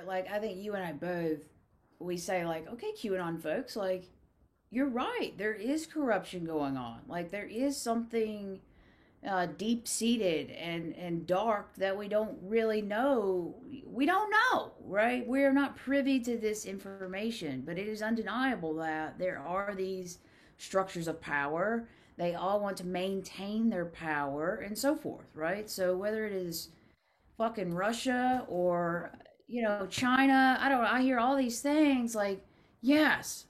like, I think you and I both, we say, like, okay, QAnon folks, like, you're right. There is corruption going on. Like, there is something deep seated and dark that we don't really know. We don't know, right? We're not privy to this information, but it is undeniable that there are these structures of power. They all want to maintain their power and so forth, right? So whether it is fucking Russia or China, I don't know. I hear all these things like, yes,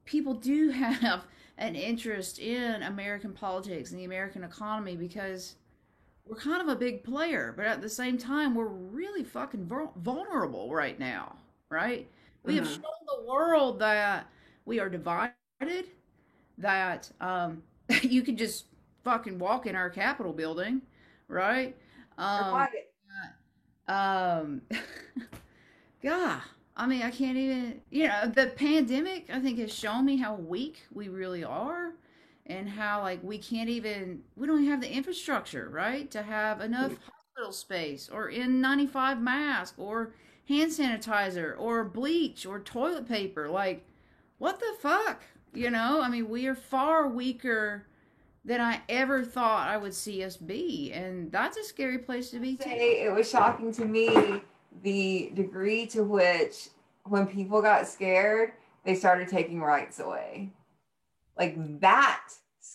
people do have an interest in American politics and the American economy because we're kind of a big player, but at the same time, we're really fucking vulnerable right now, right? We have shown Hmm. the world that we are divided, that you can just fucking walk in our Capitol building, right? Or Um, pocket. um, God, I mean, I can't even, the pandemic, I think, has shown me how weak we really are and how, like, we don't even have the infrastructure, right, to have enough hospital space or N95 mask or hand sanitizer or bleach or toilet paper. Like, what the fuck? I mean, we are far weaker than I ever thought I would see us be. And that's a scary place to be, too. Say it was shocking to me the degree to which when people got scared, they started taking rights away. Like that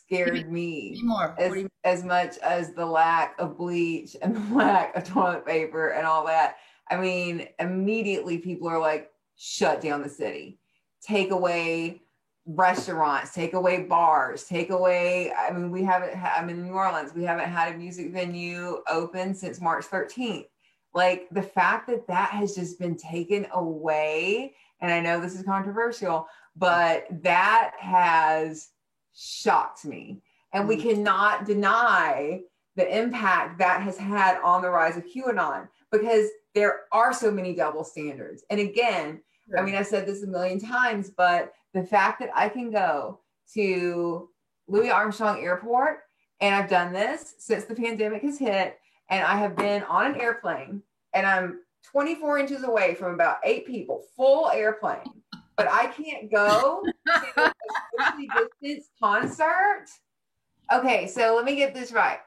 Give me, scared give me me more. What do you as much as the lack of bleach and the lack of toilet paper and all that. I mean, immediately people are like, shut down the city, take away restaurants, take away bars, take away. I mean, we haven't. I'm in New Orleans. We haven't had a music venue open since March 13th. Like the fact that that has just been taken away, and I know this is controversial, but that has shocked me. And we mean? cannot deny the impact that has had on the rise of QAnon because there are so many double standards. And again, I Sure. mean, I've said this a million times, but the fact that I can go to Louis Armstrong Airport, and I've done this since the pandemic has hit, and I have been on an airplane, and I'm 24 inches away from about 8 people, full airplane, but I can't go to a socially distanced concert. Okay, so let me get this right.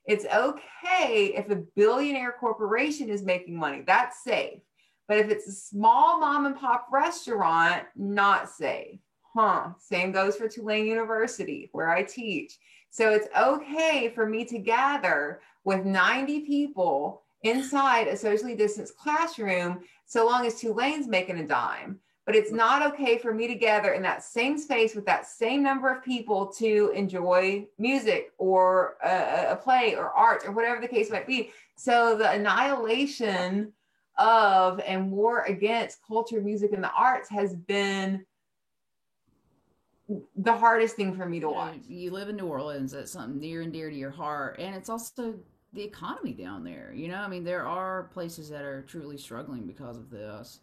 It's okay if a billionaire corporation is making money, that's safe. But if it's a small mom and pop restaurant, not safe. Huh. Same goes for Tulane University, where I teach. So it's okay for me to gather with 90 people inside a socially distanced classroom so long as Tulane's making a dime. But it's not okay for me to gather in that same space with that same number of people to enjoy music or a play or art or whatever the case might be. So the annihilation of and war against culture, music, and the arts has been the hardest thing for me to watch. You live in New Orleans. That's something near and dear to your heart, and it's also the economy down there. I mean, there are places that are truly struggling because of this.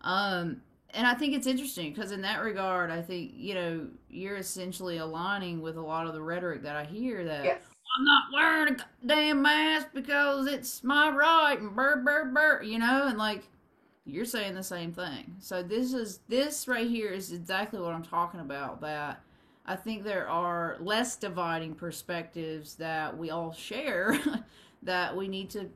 Um, and I think it's interesting because in that regard, I think you're essentially aligning with a lot of the rhetoric that I hear that Yes. I'm not wearing a damn mask because it's my right and burr, and like you're saying the same thing. So this right here is exactly what I'm talking about. That I think there are less dividing perspectives that we all share that we need to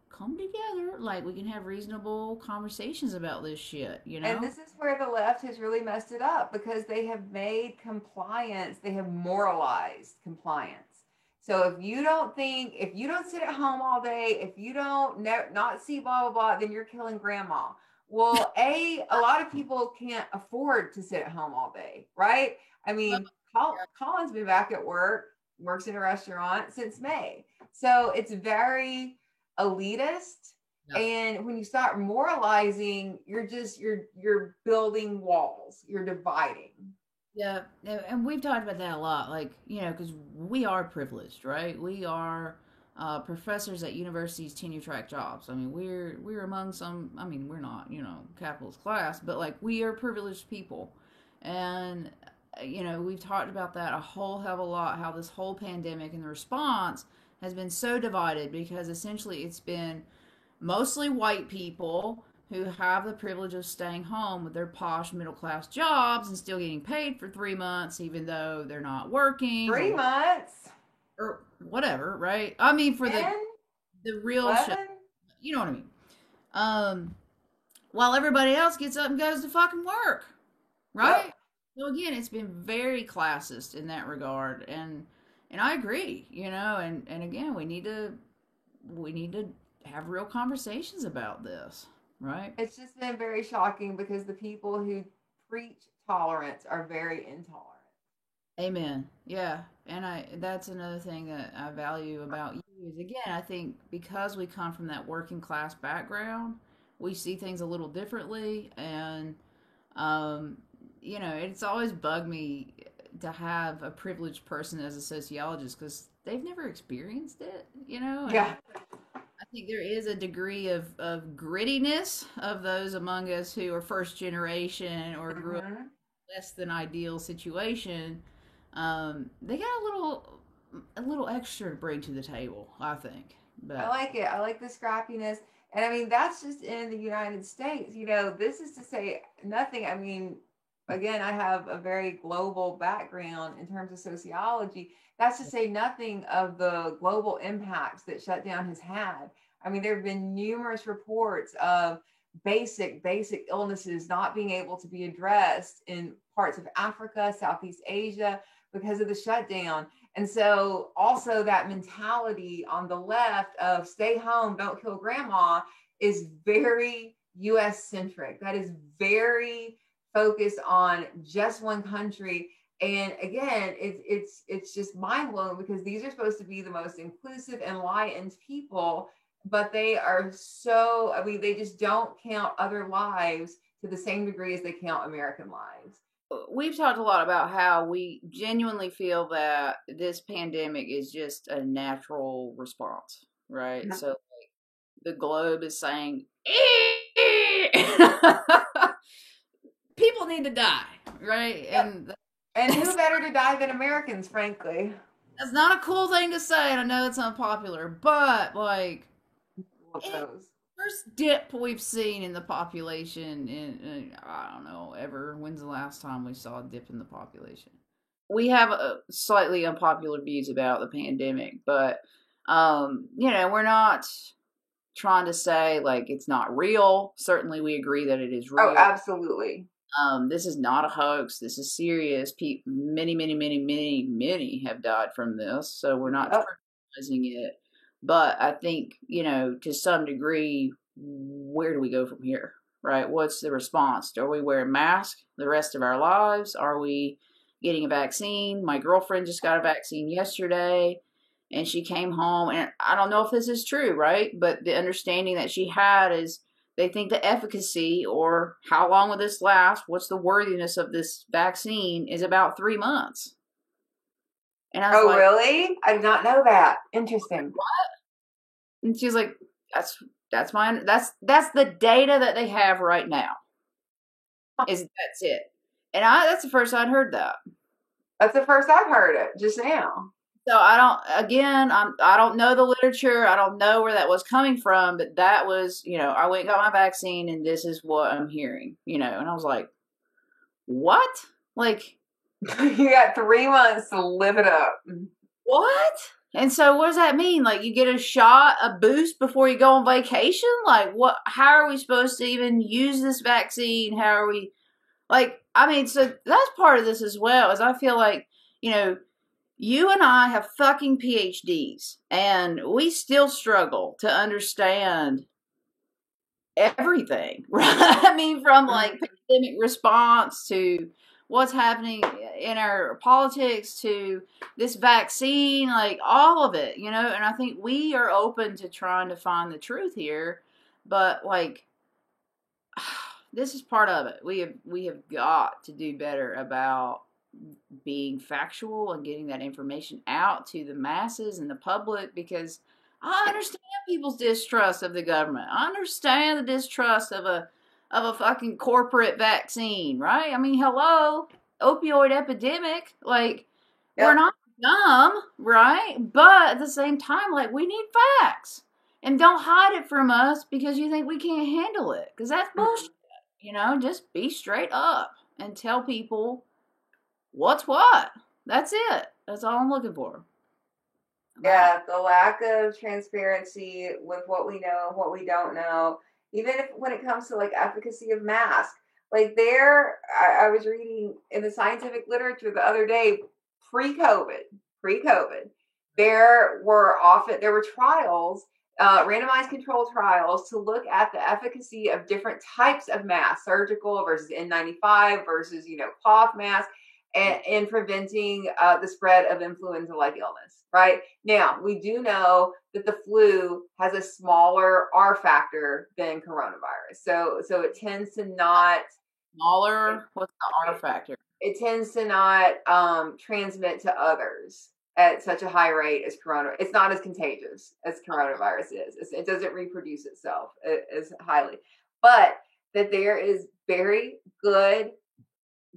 come together. Like we can have reasonable conversations about this shit, you And know? this is where the left has really messed it up because they have made compliance, they have moralized compliance. So if you don't sit at home all day, if you don't not see blah blah blah, then you're killing grandma. Well, a lot of people can't afford to sit at home all day, right? I mean, Colin's been back at work, works in a restaurant since May, so it's very elitist. Yeah. And when you start moralizing, you're building walls, you're dividing. Yeah, and we've talked about that a lot, like, because we are privileged, right? We are professors at universities, tenure track jobs. I mean, we're among some. I mean, we're not, capitalist class, but like we are privileged people, and we've talked about that a whole hell of a lot. How this whole pandemic and the response has been so divided because essentially it's been mostly white people who have the privilege of staying home with their posh middle class jobs and still getting paid for 3 months, even though they're not working 3 months, or whatever, right? I mean, for 10, the real shit, 11. you know what I mean? While everybody else gets up and goes to fucking work, right? Yep. So again, it's been very classist in that regard, and I agree, and again, we need to have real conversations about this, right? It's just been very shocking because the people who preach tolerance are very intolerant. Amen. Yeah. And that's another thing that I value about you is again, I think because we come from that working class background, we see things a little differently and um it's always bugged me to have a privileged person as a sociologist because they've never experienced it. And Yeah. I think there is a degree of grittiness of those among us who are first generation or grew up Hmm. less than ideal situation. They got a little extra to bring to the table, I think. I But like it. I like the scrappiness. And I mean, that's just in the United States. This is to say nothing. I mean, again, I have a very global background in terms of sociology. That's to say nothing of the global impacts that shutdown has had. I mean, there have been numerous reports of basic illnesses not being able to be addressed in parts of Africa, Southeast Asia because of the shutdown. And so, also, that mentality on the left of stay home, don't kill grandma is very US centric. That is very focused on just one country. And again, it's just mind blowing because these are supposed to be the most inclusive, enlightened people, but they are so, I mean, they just don't count other lives to the same degree as they count American lives. we've talked a lot about how we genuinely feel that this pandemic is just a natural response, right? So like, the globe is saying, people need to die, right? Yep. And And who better to die than Americans, frankly? that's not a cool thing to say, and I know it's unpopular, but like, Love those. first dip we've seen in the population in I don't know ever. When's the last time we saw a dip in the population? We have slightly unpopular views about the pandemic, but we're not trying to say like it's not real. Certainly, we agree that it is Oh, real. absolutely. This is not a hoax. This is serious. Many, many, many, many, many have died from this, so we're not Yep. criticizing it. But I think, to some degree, where do we go from here, right? What's the response? Are we wearing masks the rest of our lives? Are we getting a vaccine? My girlfriend just got a vaccine yesterday, and she came home, and I don't know if this is true, right? But the understanding that she had is they think the efficacy or how long will this last, what's the worthiness of this vaccine is about 3 months. And I was Oh, like, really? I did not know that. Interesting. and she's like, that's the data that they have right now. That's it. And that's the first I'd heard that. That's the first I've heard it just now. So I don't know the literature. I don't know where that was coming from, but that was, I went and got my vaccine and this is what I'm hearing, and I was like, what? Like, You got 3 months to live it up. what? And so what does that mean? Like you get a boost before you go on vacation? Like what, how are we supposed to even use this vaccine? How are we so that's part of this as well, is I feel like, you and I have fucking PhDs and we still struggle to understand everything, right? I mean, from like pandemic response to what's happening in our politics to this vaccine, like all of it, and I think we are open to trying to find the truth here, but like, this is part of it. We have got to do better about being factual and getting that information out to the masses and the public, because I understand people's distrust of the government. I understand the distrust of a fucking corporate vaccine, right? I mean, hello, opioid epidemic. Like, we're not dumb, right? But at the same time, like, we need facts. And don't hide it from us because you think we can't handle it. Because that's bullshit. You know, just be straight up and tell people what's what. That's it. That's all I'm looking for. Yeah, the lack of transparency with what we know, what we don't know, even if when it comes to like efficacy of masks, like I was reading in the scientific literature the other day, pre-COVID, there were trials, randomized control trials to look at the efficacy of different types of masks, surgical versus N95 versus, cloth masks, and in preventing the spread of influenza-like illness. Right now, we do know that the flu has a smaller R factor than coronavirus, so it tends to not smaller. What's the R factor? It tends to not transmit to others at such a high rate as corona. It's not as contagious as coronavirus is. It doesn't reproduce itself as highly, but that there is very good,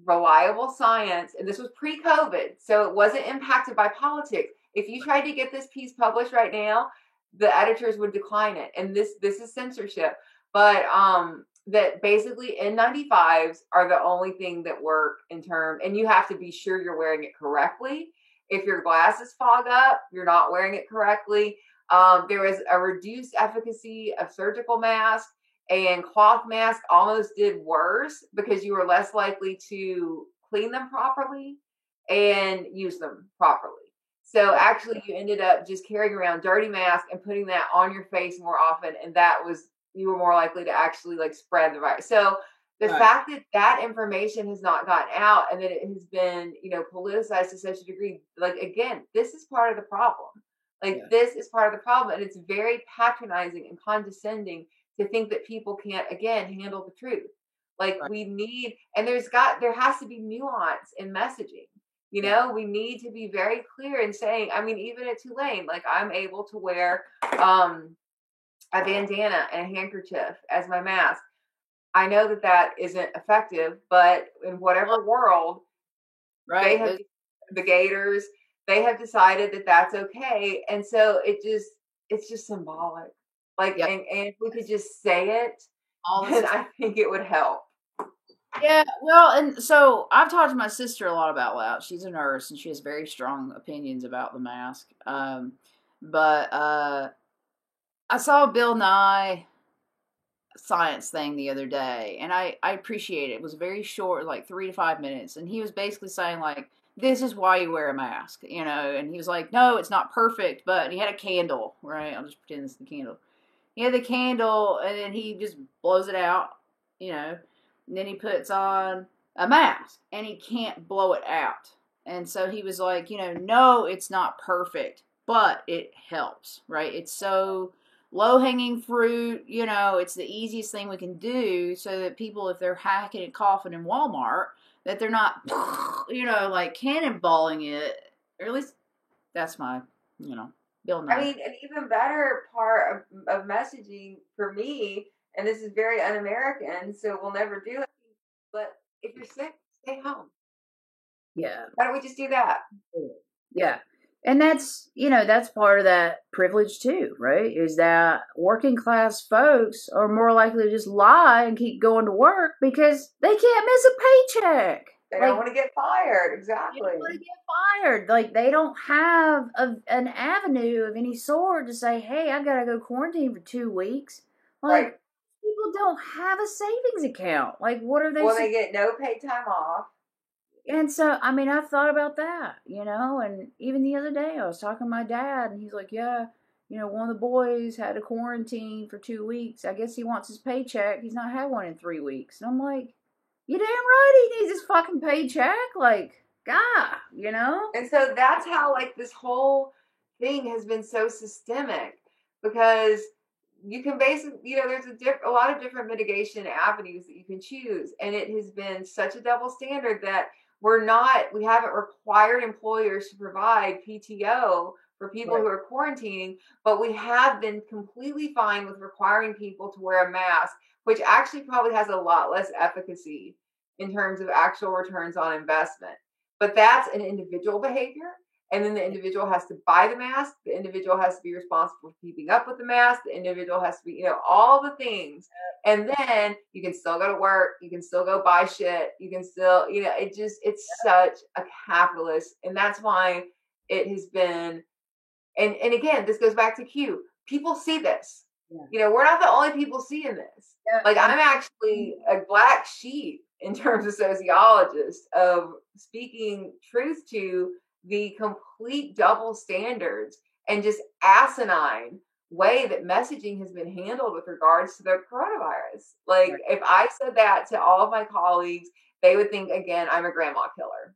reliable science, and this was pre-COVID, so it wasn't impacted by politics. If you tried to get this piece published right now, the editors would decline it, and this is censorship. But that basically N95s are the only thing that work in term, and you have to be sure you're wearing it correctly. If your glasses fog up, you're not wearing it correctly. There was a reduced efficacy of surgical masks, and cloth masks almost did worse because you were less likely to clean them properly and use them properly. So actually you ended up just carrying around dirty mask and putting that on your face more often. And you were more likely to actually like spread the virus. So the fact that information has not gotten out and that it has been, politicized to such a degree, like, again, this is part of the problem. This is part of the problem. And it's very patronizing and condescending to think that people can't, again, handle the truth. We need, and there has to be nuance in messaging. We need to be very clear in saying, I mean, even at Tulane, like I'm able to wear a bandana and a handkerchief as my mask. I know that isn't effective, but in whatever world, the Gators, they have decided that that's okay. And so it's just symbolic. And if we could just say it, then I think it would help. Yeah, well, and so I've talked to my sister a lot about that. She's a nurse, and she has very strong opinions about the mask. But I saw a Bill Nye science thing the other day, and I appreciate it. It was very short, like 3 to 5 minutes, and he was basically saying, like, this is why you wear a mask, and he was like, no, it's not perfect, but he had a candle, right? I'll just pretend this is the candle. He had the candle, and then he just blows it out, and then he puts on a mask, and he can't blow it out. And so he was like, no, it's not perfect, but it helps, right? It's so low-hanging fruit, it's the easiest thing we can do so that people, if they're hacking and coughing in Walmart, that they're not, like cannonballing it. Or at least that's my, Bill Nye. I mean, an even better part of messaging for me, and this is very un-American, so we'll never do it, but if you're sick, stay home. Yeah. Why don't we just do that? Yeah. And that's, that's part of that privilege too, right? Is that working class folks are more likely to just lie and keep going to work because they can't miss a paycheck. They don't want to get fired. Exactly. They don't want to get fired. Like, they don't have an avenue of any sort to say, hey, I've got to go quarantine for 2 weeks. Like, people don't have a savings account. Like, what are they? Well, they get no paid time off. And so, I mean, I've thought about that, and even the other day I was talking to my dad, and he's like, yeah, one of the boys had to quarantine for 2 weeks. I guess he wants his paycheck. He's not had one in 3 weeks. And I'm like, you damn right he needs his fucking paycheck. Like, God, And so that's how, like, this whole thing has been so systemic, because you can basically, there's a lot of different mitigation avenues that you can choose. And it has been such a double standard that we haven't required employers to provide PTO for people who are quarantining, but we have been completely fine with requiring people to wear a mask, which actually probably has a lot less efficacy in terms of actual returns on investment. But that's an individual behavior. And then the individual has to buy the mask. The individual has to be responsible for keeping up with the mask. The individual has to be, all the things. And then you can still go to work. You can still go buy shit. You can still, it's such a capitalist. And that's why it has been, and again, this goes back to Q. People see this. Yeah. We're not the only people seeing this. Yeah. Like, I'm actually a black sheep in terms of sociologists of speaking truth to the complete double standards and just asinine way that messaging has been handled with regards to the coronavirus. Like, right. If I said that to all of my colleagues, they would think, again, I'm a grandma killer.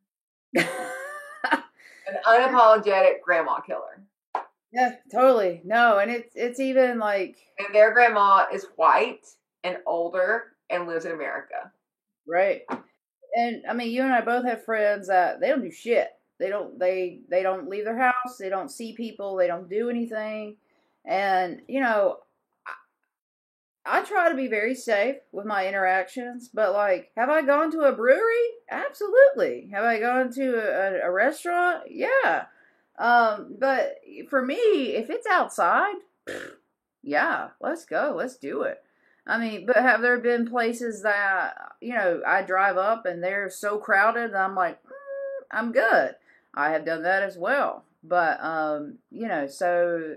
An unapologetic grandma killer. Yeah, totally. No, and it's even like... And their grandma is white and older and lives in America. Right. And, I mean, you and I both have friends that they don't do shit. They don't leave their house. They don't see people. They don't do anything. And, I try to be very safe with my interactions, but, like, have I gone to a brewery? Absolutely. Have I gone to a restaurant? Yeah. But for me, if it's outside, yeah, let's go. Let's do it. I mean, but have there been places that, I drive up and they're so crowded and I'm like, I'm good. I have done that as well. But, so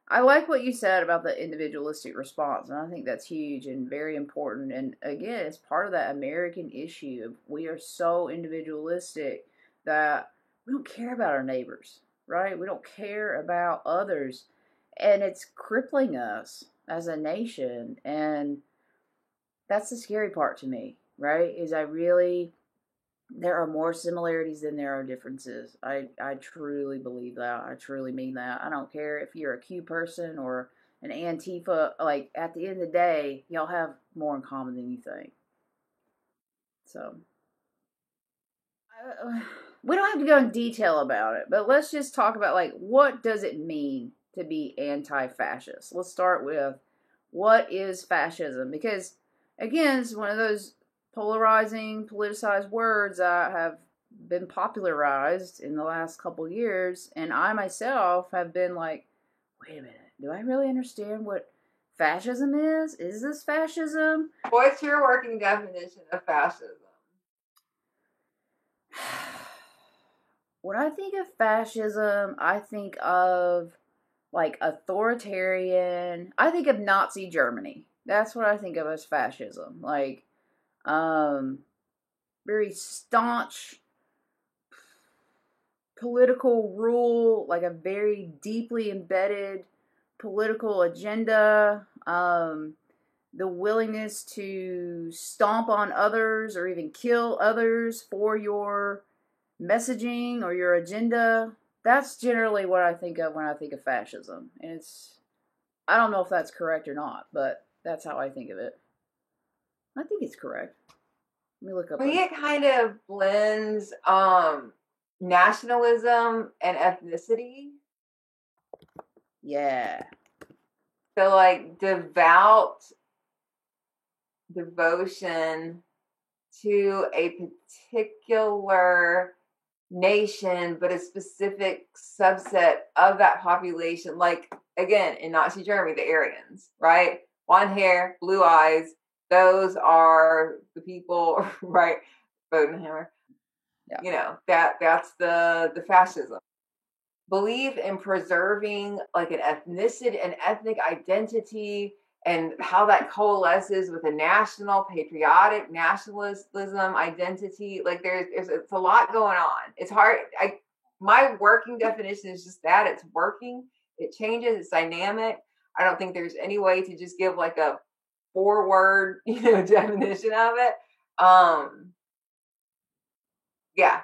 I like what you said about the individualistic response. And I think that's huge and very important. And again, it's part of that American issue. We are so individualistic that we don't care about our neighbors, right? We don't care about others. And it's crippling us as a nation. And that's the scary part to me, right? There are more similarities than there are differences. I truly believe that. I truly mean that. I don't care if you're a Q person or an Antifa. Like, at the end of the day, y'all have more in common than you think. So, we don't have to go in detail about it, but let's just talk about, like, what does it mean to be anti-fascist? Let's start with, what is fascism? Because, again, it's one of those polarizing, politicized words that have been popularized in the last couple years, and I myself have been like, wait a minute, do I really understand what fascism is? Is this fascism? What's your working definition of fascism? When I think of fascism, I think of, like, authoritarian. I think of Nazi Germany. That's what I think of as fascism. Like, very staunch political rule, like a very deeply embedded political agenda, the willingness to stomp on others or even kill others for your messaging or your agenda. That's generally what I think of when I think of fascism. And I don't know if that's correct or not, but that's how I think of it. I think it's correct. Let me look up. It kind of blends nationalism and ethnicity. Yeah. So, like, devout devotion to a particular nation, but a specific subset of that population. Like, again, in Nazi Germany, the Aryans, right? Blonde hair, blue eyes. Those are the people, right? Bodenhammer. Yeah. That's the fascism. Believe in preserving, like, an ethnicity, an ethnic identity, and how that coalesces with a national, patriotic nationalism identity. Like, it's a lot going on. It's hard. My working definition is just that it's working. It changes. It's dynamic. I don't think there's any way to just give, like, a 4-word, definition of it. Yeah.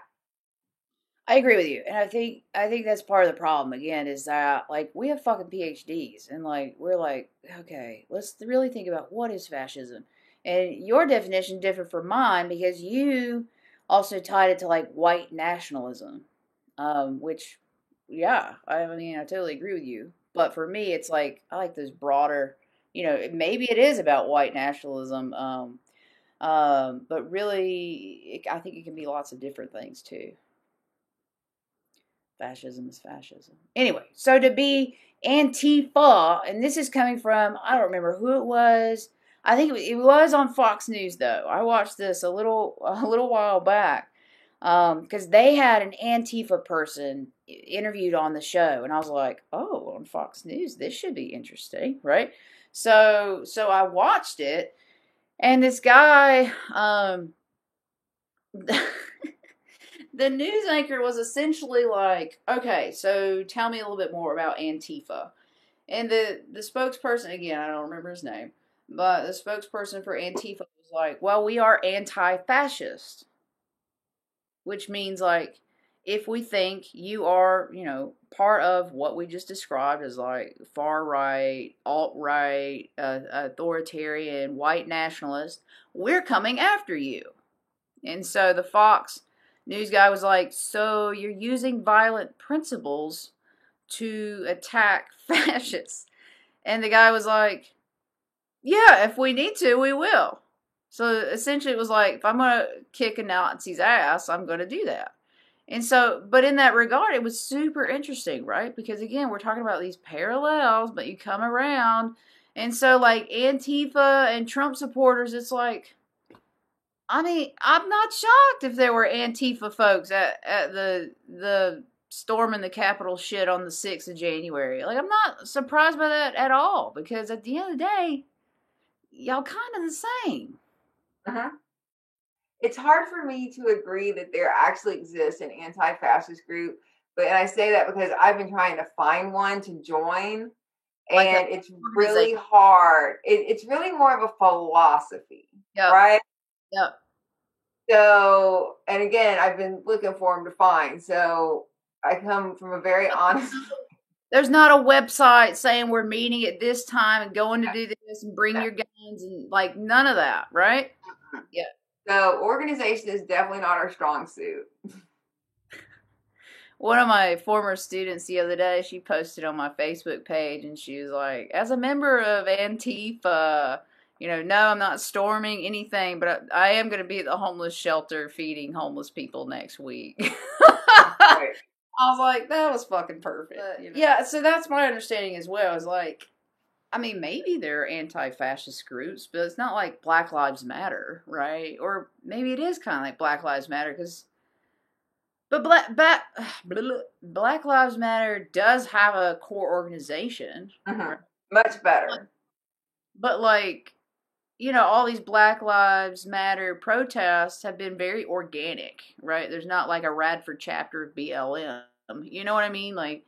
I agree with you. And I think that's part of the problem, again, is that, like, we have fucking PhDs and, like, we're like, okay, let's really think about what is fascism. And your definition differed from mine because you also tied it to, like, white nationalism, which, yeah, I mean, I totally agree with you. But for me, it's like, I like those broader, maybe it is about white nationalism, but really, I think it can be lots of different things too. Fascism is fascism. Anyway, so to be Antifa, and this is coming from, I don't remember who it was. I think it was on Fox News, though. I watched this a little while back because they had an Antifa person interviewed on the show, and I was like, oh, on Fox News, this should be interesting, right? So I watched it, and this guy, the news anchor was essentially like, okay, so tell me a little bit more about Antifa. And the spokesperson, again, I don't remember his name, but the spokesperson for Antifa was like, well, we are anti-fascist, which means like, if we think you are, part of what we just described as like far right, alt right, authoritarian, white nationalist, we're coming after you. And so the Fox News guy was like, so you're using violent principles to attack fascists? And the guy was like, yeah, if we need to, we will. So essentially it was like, if I'm going to kick a Nazi's ass, I'm going to do that. And so, but in that regard, it was super interesting, right? Because again, we're talking about these parallels, but you come around. And so like Antifa and Trump supporters, it's like, I mean, I'm not shocked if there were Antifa folks at the storming the Capitol shit on the 6th of January. Like, I'm not surprised by that at all, because at the end of the day, y'all kind of the same. Uh-huh. It's hard for me to agree that there actually exists an anti-fascist group, and I say that because I've been trying to find one to join, and it's really hard. It's really more of a philosophy, right? Yep. So, and again, I've been looking for them to find. So I come from a very honest. There's not a website saying we're meeting at this time and going to do this and bring your guns and like none of that, right? Yeah. So organization is definitely not our strong suit. One of my former students the other day, she posted on my Facebook page and she was like, as a member of Antifa, no, I'm not storming anything, but I am going to be at the homeless shelter feeding homeless people next week. Right. I was like, that was fucking perfect. Yeah, so that's my understanding as well. Is like, I mean, maybe there are anti-fascist groups, but it's not like Black Lives Matter, right? Or maybe it is kind of like Black Lives Matter, but Black Lives Matter does have a core organization. Right? Much better. But like, all these Black Lives Matter protests have been very organic, right? There's not like a Radford chapter of BLM. You know what I mean? Like,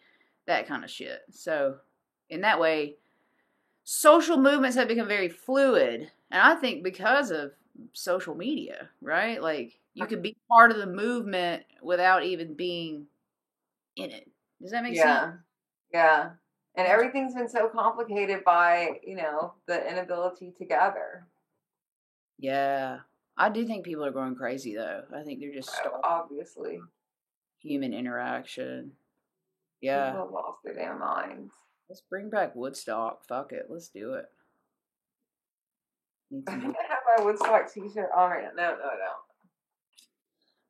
that kind of shit. So, in that way, social movements have become very fluid. And I think because of social media, right? Like, you can be part of the movement without even being in it. Does that make sense? Yeah. And everything's been so complicated by, the inability to gather. Yeah. I do think people are going crazy, though. I think they're just obviously human interaction. Yeah. People have lost their damn minds. Let's bring back Woodstock. Fuck it. Let's do it. I think I have my Woodstock t-shirt on right now. No, I don't.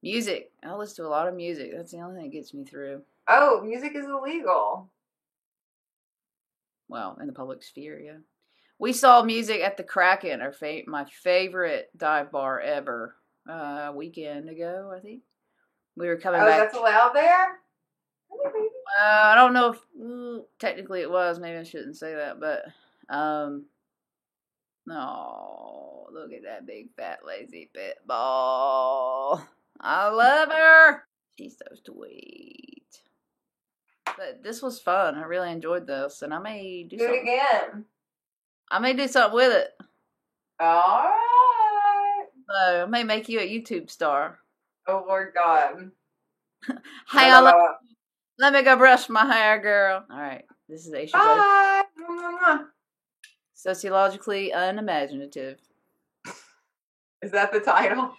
Music. I listen to a lot of music. That's the only thing that gets me through. Oh, music is illegal. Well, in the public sphere, yeah. We saw music at the Kraken, my favorite dive bar ever, a weekend ago, I think. We were coming back. Oh, that's allowed there? I don't know if technically it was. Maybe I shouldn't say that, but no, look at that big fat lazy pit bull. I love her. She's so sweet. But this was fun. I really enjoyed this, and I may do something. It again. I may do something with it. All right. So I may make you a YouTube star. Oh Lord God. Hey, let me go brush my hair, girl. All right. This is Aisha. Bye. Sociologically unimaginative. Is that the title?